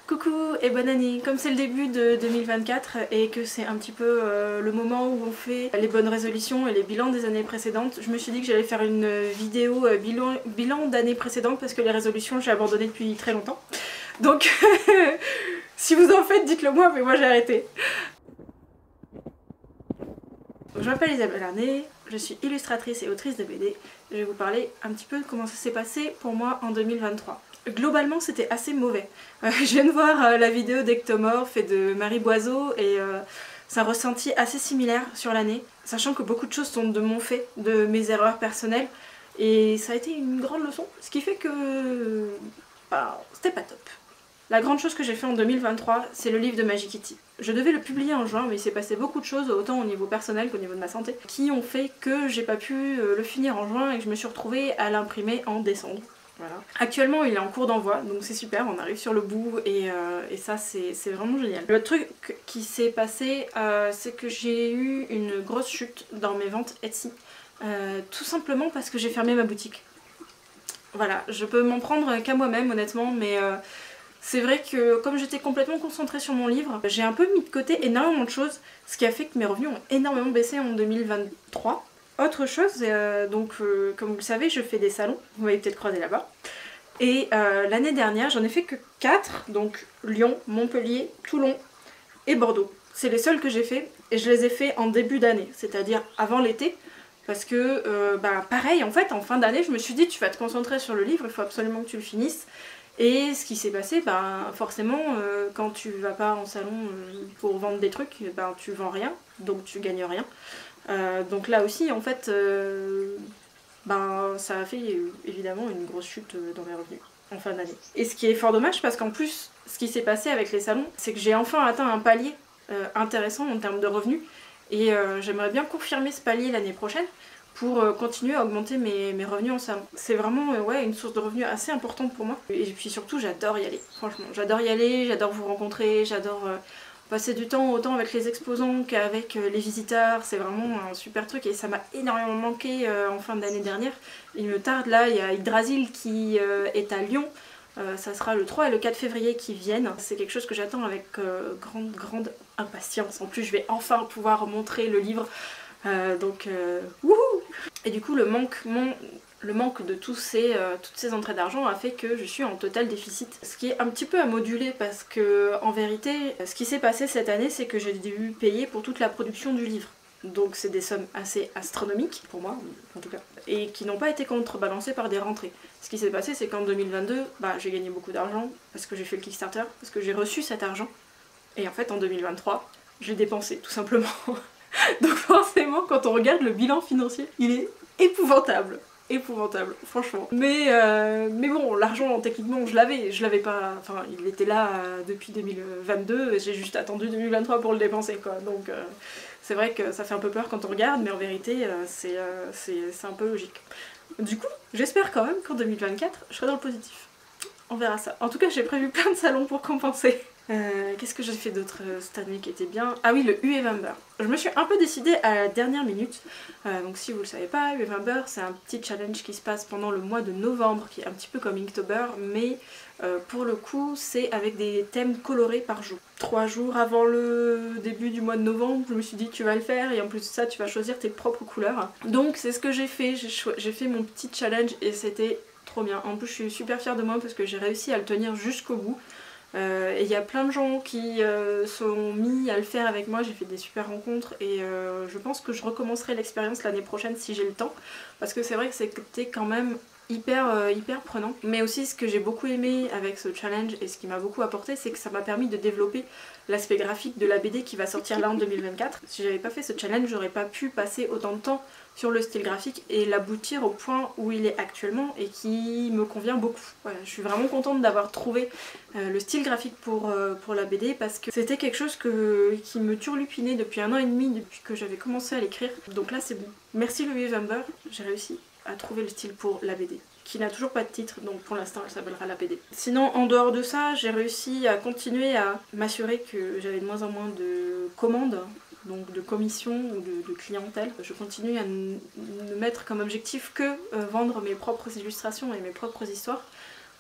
Coucou et bonne année. Comme c'est le début de 2024 et que c'est un petit peu le moment où on fait les bonnes résolutions et les bilans des années précédentes, je me suis dit que j'allais faire une vidéo bilan d'années précédentes parce que les résolutions j'ai abandonné depuis très longtemps. Donc si vous en faites, dites-le moi, mais moi j'ai arrêté. Je m'appelle Isabelle Arnay, je suis illustratrice et autrice de BD. Je vais vous parler un petit peu de comment ça s'est passé pour moi en 2023. Globalement, c'était assez mauvais. Je viens de voir la vidéo d'Ectomorph et de Marie Boiseau et c'est un ressenti assez similaire sur l'année, sachant que beaucoup de choses sont de mon fait, de mes erreurs personnelles, et ça a été une grande leçon, ce qui fait que c'était pas top. La grande chose que j'ai fait en 2023, c'est le livre de Magic Kitty. Je devais le publier en juin, mais il s'est passé beaucoup de choses, autant au niveau personnel qu'au niveau de ma santé, qui ont fait que j'ai pas pu le finir en juin et que je me suis retrouvée à l'imprimer en décembre. Voilà. Actuellement il est en cours d'envoi, donc c'est super, on arrive sur le bout et ça c'est vraiment génial. Le truc qui s'est passé, c'est que j'ai eu une grosse chute dans mes ventes Etsy, tout simplement parce que j'ai fermé ma boutique. Voilà, je peux m'en prendre qu'à moi-même honnêtement, mais c'est vrai que comme j'étais complètement concentrée sur mon livre, j'ai un peu mis de côté énormément de choses, ce qui a fait que mes revenus ont énormément baissé en 2023. Autre chose, comme vous le savez, je fais des salons, vous m'avez peut-être croisé là-bas. Et l'année dernière, j'en ai fait que 4, donc Lyon, Montpellier, Toulon et Bordeaux. C'est les seuls que j'ai fait, et je les ai fait en début d'année, c'est-à-dire avant l'été. Parce que, pareil, en fait, en fin d'année, je me suis dit, tu vas te concentrer sur le livre, il faut absolument que tu le finisses. Et ce qui s'est passé, forcément, quand tu vas pas en salon pour vendre des trucs, tu vends rien, donc tu gagnes rien. Donc là aussi, en fait, ça a fait évidemment une grosse chute dans mes revenus en fin d'année. Et ce qui est fort dommage, parce qu'en plus, ce qui s'est passé avec les salons, c'est que j'ai enfin atteint un palier intéressant en termes de revenus, et j'aimerais bien confirmer ce palier l'année prochaine pour continuer à augmenter mes revenus en salon. C'est vraiment une source de revenus assez importante pour moi. Et puis surtout, j'adore y aller. Franchement, j'adore y aller, j'adore vous rencontrer, j'adore passer du temps autant avec les exposants qu'avec les visiteurs. C'est vraiment un super truc et ça m'a énormément manqué en fin d'année dernière. Il me tarde là, il y a Yggdrasil qui est à Lyon. Ça sera le 3 et le 4 février qui viennent. C'est quelque chose que j'attends avec grande impatience. En plus, je vais enfin pouvoir montrer le livre. Wouhou! Et du coup, le manque de toutes ces entrées d'argent a fait que je suis en total déficit. Ce qui est un petit peu à moduler parce que, en vérité, ce qui s'est passé cette année, c'est que j'ai dû payer pour toute la production du livre. Donc c'est des sommes assez astronomiques, pour moi en tout cas, et qui n'ont pas été contrebalancées par des rentrées. Ce qui s'est passé, c'est qu'en 2022, j'ai gagné beaucoup d'argent parce que j'ai fait le Kickstarter, parce que j'ai reçu cet argent. Et en fait, en 2023, je l'ai dépensé, tout simplement. Donc forcément, quand on regarde le bilan financier, il est épouvantable, franchement. Mais bon, l'argent, techniquement, je l'avais pas, enfin, il était là depuis 2022, et j'ai juste attendu 2023 pour le dépenser, quoi. Donc c'est vrai que ça fait un peu peur quand on regarde, mais en vérité, c'est un peu logique. Du coup, j'espère quand même qu'en 2024, je serai dans le positif. On verra ça. En tout cas, j'ai prévu plein de salons pour compenser. Qu'est-ce que j'ai fait d'autre cette année qui était bien? Ah oui, le Uevember. Je me suis un peu décidée à la dernière minute. Donc si vous le savez pas, Uevember, c'est un petit challenge qui se passe pendant le mois de novembre, qui est un petit peu comme Inktober, mais pour le coup, c'est avec des thèmes colorés par jour. 3 jours avant le début du mois de novembre, je me suis dit tu vas le faire, et en plus de ça, tu vas choisir tes propres couleurs. Donc c'est ce que j'ai fait, j'ai fait mon petit challenge et c'était trop bien. En plus, je suis super fière de moi parce que j'ai réussi à le tenir jusqu'au bout. Et il y a plein de gens qui sont mis à le faire avec moi, j'ai fait des super rencontres et je pense que je recommencerai l'expérience l'année prochaine si j'ai le temps, parce que c'est vrai que c'était quand même hyper prenant. Mais aussi ce que j'ai beaucoup aimé avec ce challenge et ce qui m'a beaucoup apporté, c'est que ça m'a permis de développer l'aspect graphique de la BD qui va sortir là en 2024. Si j'avais pas fait ce challenge, j'aurais pas pu passer autant de temps sur le style graphique et l'aboutir au point où il est actuellement et qui me convient beaucoup. Voilà, je suis vraiment contente d'avoir trouvé le style graphique pour la BD parce que c'était quelque chose qui me turlupinait depuis 1 an et demi, depuis que j'avais commencé à l'écrire. Donc là c'est bon. Merci le Uevember, j'ai réussi à trouver le style pour la BD, qui n'a toujours pas de titre, donc pour l'instant elle s'appellera la BD. Sinon, en dehors de ça, j'ai réussi à continuer à m'assurer que j'avais de moins en moins de commandes, donc de commissions ou de clientèle. Je continue à ne mettre comme objectif que vendre mes propres illustrations et mes propres histoires.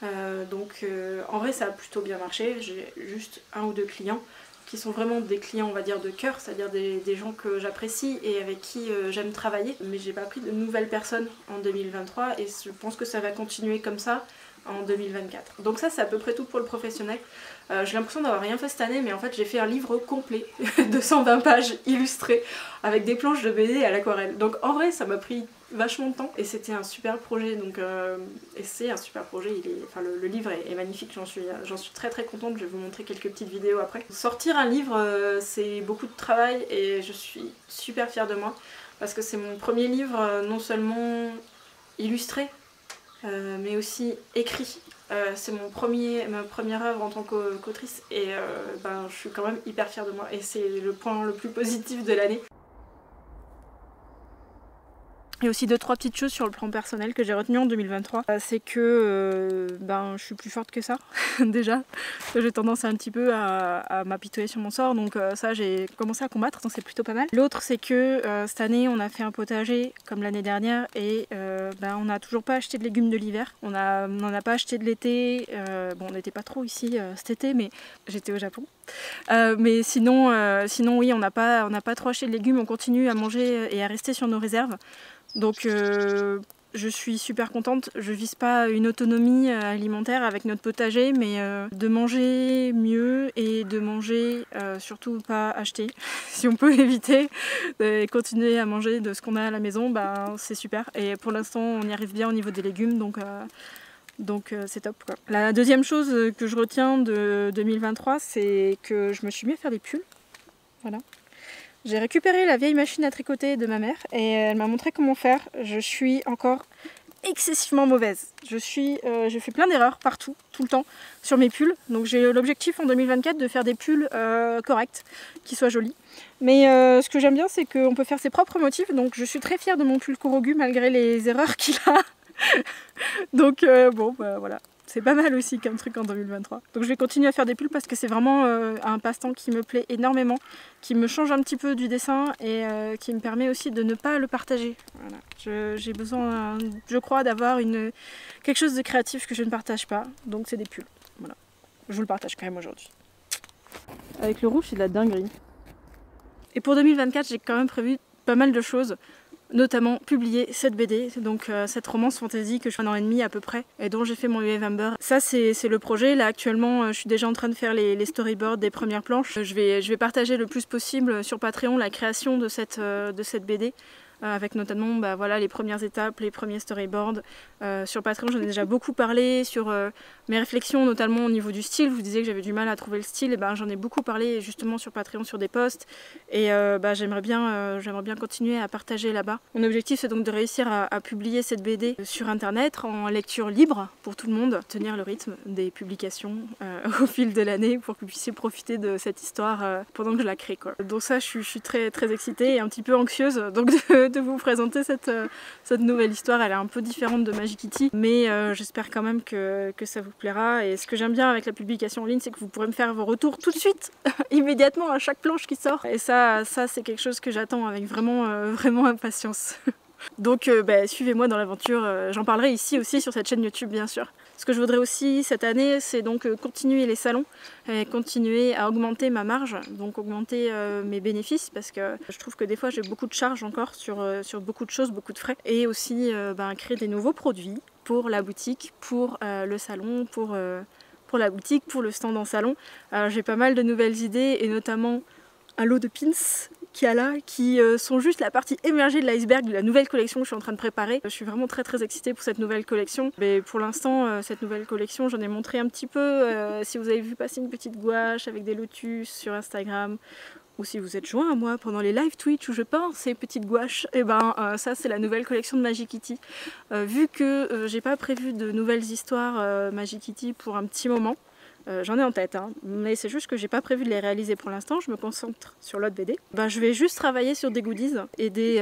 En vrai ça a plutôt bien marché, j'ai juste 1 ou 2 clients qui sont vraiment des clients on va dire de cœur, c'est-à-dire des gens que j'apprécie et avec qui j'aime travailler, mais j'ai pas pris de nouvelles personnes en 2023 et je pense que ça va continuer comme ça en 2024. Donc ça c'est à peu près tout pour le professionnel. J'ai l'impression d'avoir rien fait cette année, mais en fait j'ai fait un livre complet de 120 pages illustrées avec des planches de BD à l'aquarelle. Donc en vrai ça m'a pris vachement de temps et c'était un super projet, et c'est un super projet, le livre est magnifique, j'en suis très très contente, je vais vous montrer quelques petites vidéos après. Sortir un livre c'est beaucoup de travail et je suis super fière de moi parce que c'est mon premier livre non seulement illustré mais aussi écrit. C'est ma première œuvre en tant qu'autrice et je suis quand même hyper fière de moi et c'est le point le plus positif de l'année. Et aussi 2-3 petites choses sur le plan personnel que j'ai retenu en 2023. C'est que je suis plus forte que ça, déjà. J'ai tendance un petit peu à m'apitoyer sur mon sort, donc ça j'ai commencé à combattre, donc c'est plutôt pas mal. L'autre c'est que cette année on a fait un potager comme l'année dernière et on n'a toujours pas acheté de légumes de l'hiver. On n'en a pas acheté de l'été. On n'était pas trop ici cet été, mais j'étais au Japon. Mais sinon oui, on n'a pas trop acheté de légumes, on continue à manger et à rester sur nos réserves. Donc je suis super contente, je vise pas une autonomie alimentaire avec notre potager, mais de manger mieux et de manger surtout pas acheter. Si on peut éviter et continuer à manger de ce qu'on a à la maison, c'est super. Et pour l'instant on y arrive bien au niveau des légumes, donc c'est top quoi. La deuxième chose que je retiens de 2023, c'est que je me suis mis à faire des pulls. Voilà. J'ai récupéré la vieille machine à tricoter de ma mère et elle m'a montré comment faire. Je suis encore excessivement mauvaise. J'ai fait plein d'erreurs partout, tout le temps, sur mes pulls. Donc j'ai l'objectif en 2024 de faire des pulls corrects, qui soient jolis. Mais ce que j'aime bien, c'est qu'on peut faire ses propres motifs. Donc je suis très fière de mon pull Kurogu malgré les erreurs qu'il a. Donc voilà. C'est pas mal aussi comme truc en 2023. Donc je vais continuer à faire des pulls parce que c'est vraiment un passe-temps qui me plaît énormément, qui me change un petit peu du dessin et qui me permet aussi de ne pas le partager. Voilà. J'ai besoin, je crois, d'avoir quelque chose de créatif que je ne partage pas. Donc c'est des pulls. Voilà. Je vous le partage quand même aujourd'hui. Avec le rouge, c'est de la dinguerie. Et pour 2024, j'ai quand même prévu pas mal de choses. Notamment publier cette BD, donc cette romance fantasy que je fais 1 an et demi à peu près et dont j'ai fait mon UV Amber. Ça c'est le projet, là actuellement je suis déjà en train de faire les storyboards des premières planches. Je vais partager le plus possible sur Patreon la création de cette BD. Avec notamment les premières étapes, les premiers storyboards. Sur Patreon j'en ai déjà beaucoup parlé, sur mes réflexions notamment au niveau du style. Je vous disais que j'avais du mal à trouver le style, et j'en ai beaucoup parlé justement sur Patreon sur des posts et j'aimerais bien continuer à partager là-bas. Mon objectif c'est donc de réussir à publier cette BD sur internet en lecture libre pour tout le monde, tenir le rythme des publications au fil de l'année pour que vous puissiez profiter de cette histoire pendant que je la crée quoi. Donc ça je suis très très excitée et un petit peu anxieuse donc de vous présenter cette nouvelle histoire. Elle est un peu différente de Magic Kitty, mais j'espère quand même que ça vous plaira. Et ce que j'aime bien avec la publication en ligne, c'est que vous pourrez me faire vos retours tout de suite, immédiatement à chaque planche qui sort. Et ça c'est quelque chose que j'attends avec vraiment impatience. Donc suivez-moi dans l'aventure, j'en parlerai ici aussi sur cette chaîne YouTube bien sûr. Ce que je voudrais aussi cette année, c'est donc continuer les salons, et continuer à augmenter ma marge, donc augmenter mes bénéfices, parce que je trouve que des fois j'ai beaucoup de charges encore sur beaucoup de choses, beaucoup de frais, et aussi créer des nouveaux produits pour la boutique, pour le salon, pour la boutique, pour le stand en salon. J'ai pas mal de nouvelles idées, et notamment un lot de pins qui sont juste la partie émergée de l'iceberg de la nouvelle collection que je suis en train de préparer. Je suis vraiment très très excitée pour cette nouvelle collection. Mais pour l'instant, cette nouvelle collection, j'en ai montré un petit peu. Si vous avez vu passer une petite gouache avec des lotus sur Instagram, ou si vous êtes joint à moi pendant les live Twitch où je peins ces petites gouaches, et ça c'est la nouvelle collection de Magic Kitty. Vu que j'ai pas prévu de nouvelles histoires Magic Kitty pour un petit moment, J'en ai en tête, hein, mais c'est juste que j'ai pas prévu de les réaliser pour l'instant. Je me concentre sur l'autre BD. Je vais juste travailler sur des goodies et des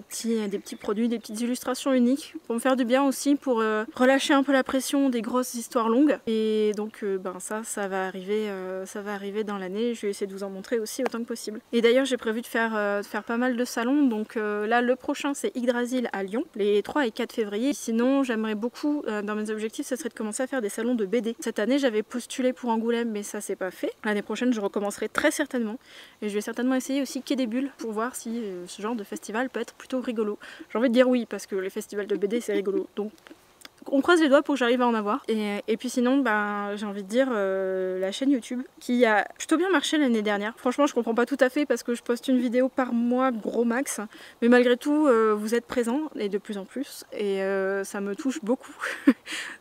petits produits, des petites illustrations uniques pour me faire du bien aussi, pour relâcher un peu la pression des grosses histoires longues. Et donc ça va arriver dans l'année. Je vais essayer de vous en montrer aussi autant que possible. Et d'ailleurs j'ai prévu de faire pas mal de salons. Donc là le prochain c'est Yggdrasil à Lyon, les 3 et 4 février. Sinon j'aimerais beaucoup, dans mes objectifs, ce serait de commencer à faire des salons de BD. Cette année j'avais postulé pour Angoulême, mais ça c'est pas fait. L'année prochaine je recommencerai très certainement, et je vais certainement essayer aussi Quai des Bulles pour voir si ce genre de festival peut être plutôt rigolo. J'ai envie de dire oui parce que les festivals de BD c'est rigolo, donc on croise les doigts pour que j'arrive à en avoir. Et puis sinon, j'ai envie de dire la chaîne YouTube qui a plutôt bien marché l'année dernière. Franchement, je comprends pas tout à fait parce que je poste une vidéo par mois, gros max. Mais malgré tout, vous êtes présents et de plus en plus. Et ça me touche beaucoup.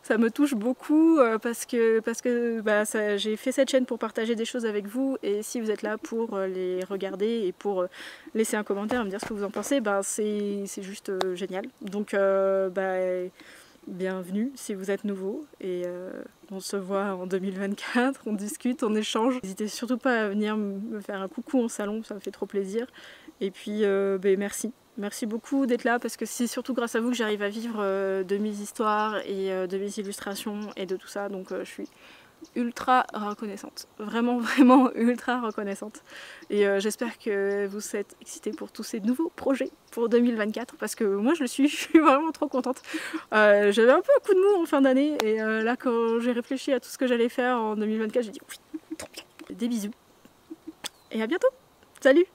Ça me touche beaucoup parce que j'ai fait cette chaîne pour partager des choses avec vous. Et si vous êtes là pour les regarder et pour laisser un commentaire et me dire ce que vous en pensez, c'est juste génial. Donc bienvenue si vous êtes nouveau, et on se voit en 2024, on discute, on échange. N'hésitez surtout pas à venir me faire un coucou en salon, ça me fait trop plaisir. Et puis merci beaucoup d'être là, parce que c'est surtout grâce à vous que j'arrive à vivre de mes histoires et de mes illustrations et de tout ça, donc je suis ultra reconnaissante, vraiment ultra reconnaissante, et j'espère que vous êtes excités pour tous ces nouveaux projets pour 2024, parce que moi je suis vraiment trop contente. J'avais un peu un coup de mou en fin d'année, et là quand j'ai réfléchi à tout ce que j'allais faire en 2024, j'ai dit oui, trop bien. Des bisous et à bientôt, salut.